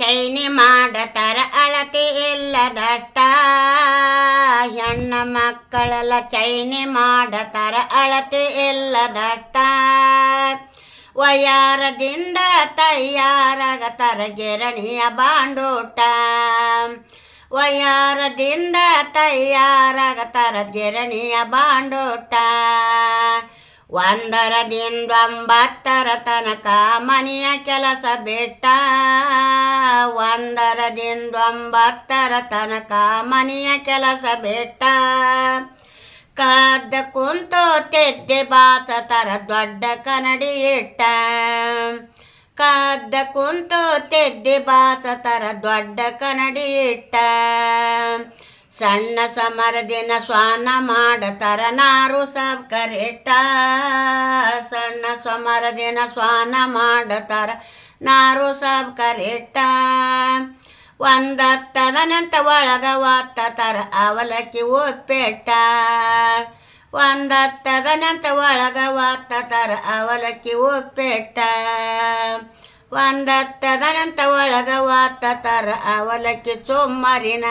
ಚೈನಿ ಮಾಡತಾರ ಅಳತಿ ಇಲ್ಲದಷ್ಟ ಹೆಣ್ಣ ಮಕ್ಕಳೆಲ್ಲ ಚೈನಿ ಮಾಡತಾರ ಅಳತಿ ಇಲ್ಲದಷ್ಟ ವಯ್ಯಾರದಿಂದ ತಯ್ಯಾರಾಗತಾರ ಗಿರಣಿಯ ಬಾಂಡೂಟ ವಯ್ಯಾರದಿಂದ ತಯ್ಯಾರಾಗತಾರ ಗಿರಣಿಯ ಬಾಂಡೂಟ 1 ರಿಂದ 9 ತನಕ ಮನೆಯ ಕೆಲಸ ಬಿಟ್ಟ 1 ರಿಂದ 9 ತನಕ ಮನೆಯ ಕೆಲಸ ಬಿಟ್ಟ ಕದ್ದ ಕುಂತು ತೆದ್ದೆ ಬಾಚತಾರ ದೊಡ್ಡ ಕನ್ನಡಿ ಇಟ್ಟ ಕದ್ದ ಕುಂತು ತೆದ್ದೆ ಬಾಚತಾರ ದೊಡ್ಡ ಕನ್ನಡಿ ಇಟ್ಟ ಸಣ್ಣ ಸಮರದಿನ ಸ್ವಾನ ಮಾಡತಾರ ನಾರು ಸಬ್ಕರಿಟ್ಟ ಸಣ್ಣ ಸಮರದಿನ ಸ್ವಾನ ಮಾಡತಾರ ನಾರು ಸಬ್ಕರಿಟ್ಟ 1 ಹತ್ತದನಂತ ಒಳಗ ಒತ್ತತಾರ ಅವಲಕ್ಕಿ ಉಪ್ಪಿಟ್ಟ 1 ಹತ್ತದನಂತ ಒಳಗ ಒತ್ತತಾರ ಅವಲಕ್ಕಿ ಉಪ್ಪಿಟ್ಟ 1 ಹತ್ತದನಂತ ಒಳಗ ಒತ್ತತಾರ ಅವಲಕ್ಕಿ ಚುಮ್ಮರಿನ